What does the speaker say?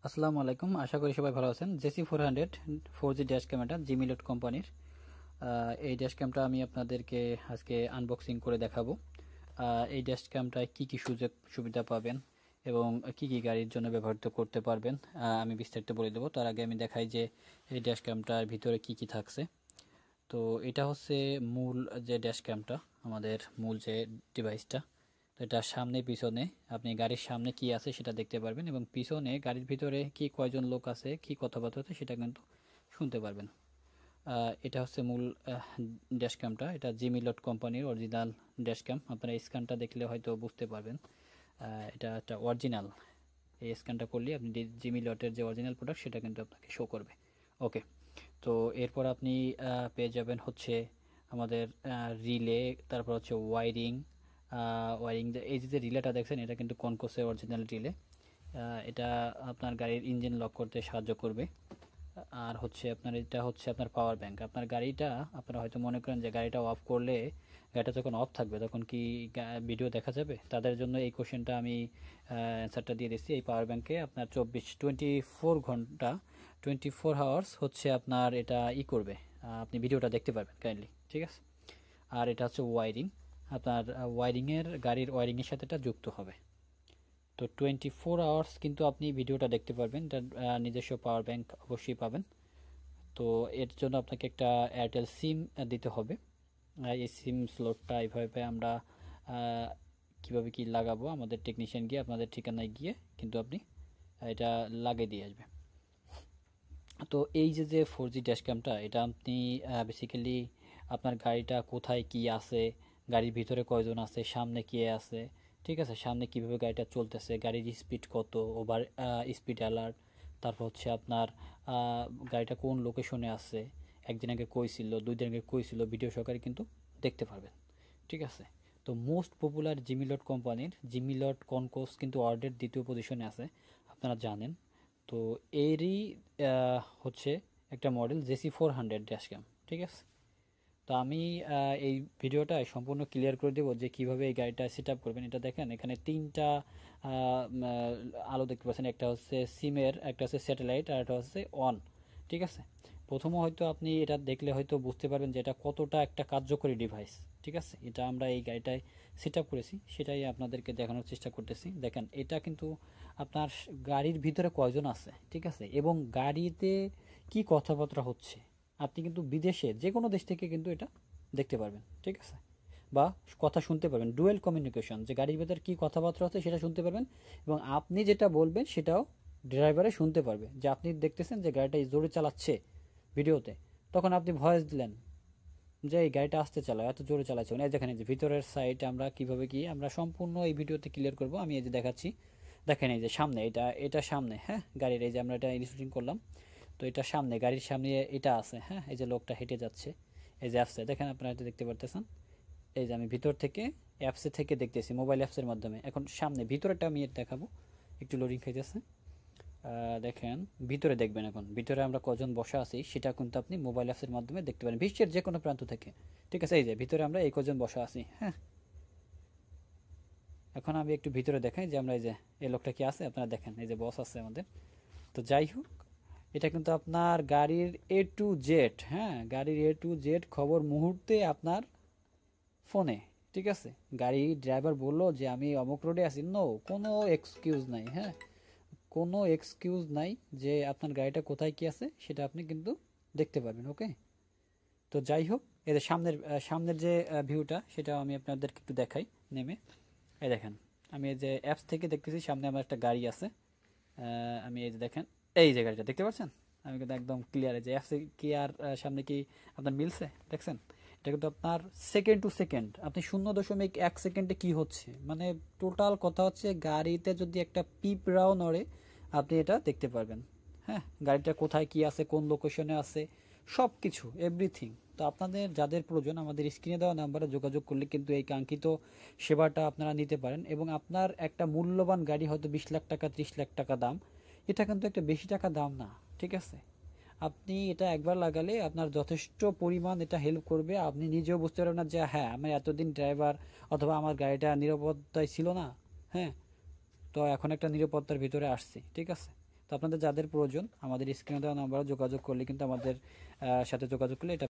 আসসালামু আলাইকুম, আশা করি সবাই ভালো আছেন। JC400 4G ড্যাশ ক্যামেরা জিমিলট কোম্পানির এই ড্যাশ ক্যামটা আমি আপনাদেরকে আজকে আনবক্সিং করে দেখাবো। এই ড্যাশ ক্যামটায় কী কী সুযোগ সুবিধা পাবেন এবং কি কি গাড়ির জন্য ব্যবহৃত করতে পারবেন আমি বিস্তারিত বলে দেবো। তার আগে আমি দেখাই যে এই ড্যাশ ক্যামটার ভিতরে কি কি থাকছে। তো এটা হচ্ছে মূল যে ড্যাশ ক্যামটা, আমাদের মূল যে ডিভাইসটা। তো এটা সামনে পিছনে আপনি গাড়ির সামনে কি আছে সেটা দেখতে পারবেন এবং পিছনে গাড়ির ভিতরে কি কয়জন লোক আছে কি কথাবার্তা হচ্ছে সেটা কিন্তু শুনতে পারবেন। এটা হচ্ছে মূল ড্যাশ ক্যামটা। এটা জিমিলট কোম্পানির অরিজিনাল ড্যাশ ক্যাম। আপনারা স্ক্যানটা দেখলে হয়তো বুঝতে পারবেন এটা একটা অরিজিনাল। এই স্ক্যানটা করলে আপনি জিমিলটের যে অরিজিনাল প্রোডাক্ট সেটা কিন্তু আপনাকে শো করবে। ওকে, তো এরপর আপনি পেয়ে যাবেন হচ্ছে আমাদের রিলে, তারপর হচ্ছে ওয়ারিং। ওয়ারিং এই যে রিলেটা দেখছেন এটা কিন্তু কনকোসের অরিজিনাল রিলে। এটা আপনার গাড়ির ইঞ্জিন লক করতে সাহায্য করবে। আর হচ্ছে আপনার এটা হচ্ছে আপনার পাওয়ার ব্যাংক। আপনার গাড়িটা আপনারা হয়তো মনে করেন যে গাড়িটা অফ করলে, গাড়িটা যখন অফ থাকবে তখন কি ভিডিও দেখা যাবে, তাদের জন্য এই কোশ্চেনটা আমি অ্যান্সারটা দিয়ে দিচ্ছি। এই পাওয়ার ব্যাংকে আপনার 24 ঘন্টা 24 আওয়ার্স হচ্ছে আপনার এটা করবে, আপনি ভিডিওটা দেখতে পারবেন কাইন্ডলি, ঠিক আছে। আর এটা হচ্ছে ওয়ারিং, আপনার ওয়ারিংয়ের গাড়ির ওয়ারিংয়ের সাথে এটা যুক্ত হবে। তো 24 আওয়ার্স কিন্তু আপনি ভিডিওটা দেখতে পারবেন। এটা নিজস্ব পাওয়ার ব্যাংক অবশ্যই পাবেন। তো এর জন্য আপনাকে একটা এয়ারটেল সিম দিতে হবে। এই সিম স্লটটা এইভাবে আমরা কিভাবে কি লাগাবো, আমাদের টেকনিশিয়ান গিয়ে আপনাদের ঠিকানায় গিয়ে কিন্তু আপনি এটা লাগিয়ে দিয়ে আসবে। তো এই যে যে 4G ড্যাশ ক্যামটা, এটা আপনি বেসিক্যালি আপনার গাড়িটা কোথায় কি আছে, গাড়ির ভিতরে কয়জন আছে, সামনে কে আছে, ঠিক আছে, সামনে কিভাবে গাড়িটা চলতেছে, গাড়ির স্পিড কত, ওভার স্পিড অ্যালার্ট, তারপর হচ্ছে আপনার গাড়িটা কোন লোকেশনে আছে, একদিন আগে কই ছিল, 2 দিন আগে কই ছিল, ভিডিও সহকারে কিন্তু দেখতে পারবেন, ঠিক আছে। তো মোস্ট পপুলার জিমিলট কোম্পানির জিমিলট কনকোস কিন্তু ওয়ার্ল্ডের দ্বিতীয় পজিশনে আছে, আপনারা জানেন। তো এরই হচ্ছে একটা মডেল JC400 ড্যাশ ক্যাম, ঠিক আছে। তো আমি এই ভিডিওটায় সম্পূর্ণ ক্লিয়ার করে দেবো যে কিভাবে এই গাড়িটা সেট আপ করবেন। এটা দেখেন এখানে 3টা আলো দেখতে পাচ্ছেন, একটা হচ্ছে সিমের, একটা হচ্ছে স্যাটেলাইট, আর একটা হচ্ছে অন, ঠিক আছে। প্রথমে হয়তো আপনি এটা দেখলে হয়তো বুঝতে পারবেন যে এটা কতটা একটা কার্যকরী ডিভাইস, ঠিক আছে। এটা আমরা এই গাড়িটায় সেট আপ করেছি, সেটাই আপনাদেরকে দেখানোর চেষ্টা করতেছি। দেখেন এটা কিন্তু আপনার গাড়ির ভিতরে কয়জন আছে, ঠিক আছে, এবং গাড়িতে কি কথাবার্তা হচ্ছে, আপনি কিন্তু বিদেশে যে কোনো দেশ থেকে কিন্তু এটা দেখতে পারবেন, ঠিক আছে, বা কথা শুনতে পারবেন। ডুয়েল কমিউনিকেশন, যে গাড়ির ভেতর কী কথাবার্তা হচ্ছে সেটা শুনতে পারবেন এবং আপনি যেটা বলবেন সেটাও ড্রাইভারে শুনতে পারবে। যে আপনি দেখতেছেন যে গাড়িটা জোরে চালাচ্ছে ভিডিওতে, তখন আপনি ভয়েস দিলেন যে এই গাড়িটা আস্তে চালাও, এত জোরে চালাচ্ছে। এই দেখেন এই যে ভিতরের সাইড আমরা কিভাবে কি আমরা সম্পূর্ণ এই ভিডিওতে ক্লিয়ার করব। আমি এই যে দেখাচ্ছি, দেখেন এই যে সামনে এটা সামনে, হ্যাঁ, গাড়ির এই যে আমরা এটা ইনস্টলিং করলাম। তো এটা সামনে, গাড়ির সামনে এটা আছে, হ্যাঁ, এই যে লোকটা হেঁটে যাচ্ছে, এই যে অ্যাপসে দেখেন, আপনারা এটা দেখতে পারতেছেন। এই যে আমি ভিতর থেকে অ্যাপসে থেকে দেখতেছি, মোবাইল অ্যাপসের মাধ্যমে। এখন সামনে ভিতরেটা আমি দেখাবো, একটু লোডিং খাইতেছে। দেখেন ভিতরে দেখবেন, এখন ভিতরে আমরা কজন বসা আছি সেটা কিন্তু আপনি মোবাইল অ্যাপসের মাধ্যমে দেখতে পারেন বিশ্বের যে কোনো প্রান্ত থেকে, ঠিক আছে। এই যে ভিতরে আমরা এই কজন বসা আছি, হ্যাঁ। এখন আমি একটু ভিতরে দেখাই যে আমরা এই যে এই লোকটা কি আছে, আপনারা দেখেন এই যে বস আছে আমাদের। তো যাই হোক, এটা কিন্তু আপনার গাড়ির A to Z, হ্যাঁ, গাড়ির A to Z খবর মুহূর্তে আপনার ফোনে, ঠিক আছে। গাড়ি ড্রাইভার বললো যে আমি অমুক রোডে আছি, নো, কোনো এক্সকিউজ নাই, হ্যাঁ, কোনো এক্সকিউজ নাই, যে আপনার গাড়িটা কোথায় কি আছে সেটা আপনি কিন্তু দেখতে পারবেন। ওকে, তো যাই হোক, এদের সামনের যে ভিউটা সেটা আমি আপনাদেরকে একটু দেখাই নেমে। এই দেখেন, আমি এই যে অ্যাপস থেকে দেখতেছি সামনে আমার একটা গাড়ি আছে। আমি এই যে দেখেন এই যে গাড়িটা দেখতে পাচ্ছেন, আমি কিন্তু একদম ক্লিয়ার। যে অ্যাপসে কি আর সামনে কি আপনার মিলছে দেখছেন, এটা কিন্তু আপনার সেকেন্ড টু সেকেন্ড, আপনি 0.1 সেকেন্ডে কি হচ্ছে, মানে টোটাল কথা হচ্ছে গাড়িতে যদি একটা পিঁপড়াও নড়ে আপনি এটা দেখতে পারবেন, হ্যাঁ, গাড়িটা কোথায় কি আছে, কোন লোকেশনে আছে, সব কিছু এভরিথিং। তো আপনাদের যাদের প্রয়োজন আমাদের স্ক্রিনে দেওয়া নাম্বারে যোগাযোগ করলে কিন্তু এই কাঙ্ক্ষিত সেবাটা আপনারা নিতে পারেন। এবং আপনার একটা মূল্যবান গাড়ি হয়তো 20 লাখ টাকা 30 লাখ টাকা দাম, এটা কিন্তু একটা বেশি টাকা দাম না, ঠিক আছে। আপনি এটা একবার লাগালে আপনার যথেষ্ট পরিমাণ এটা হেল্প করবে। আপনি নিজেও বুঝতে পারবেন না যে হ্যাঁ, আমি এতদিন ড্রাইভার অথবা আমার গাড়িটা নিরাপত্তায় ছিল না, হ্যাঁ, তো এখন একটা নিরাপত্তার ভিতরে আসছি, ঠিক আছে। তো আপনাদের যাদের প্রয়োজন আমাদের স্ক্রিনে দেওয়া নাম্বারে যোগাযোগ করলে কিন্তু আমাদের সাথে যোগাযোগ করলে এটা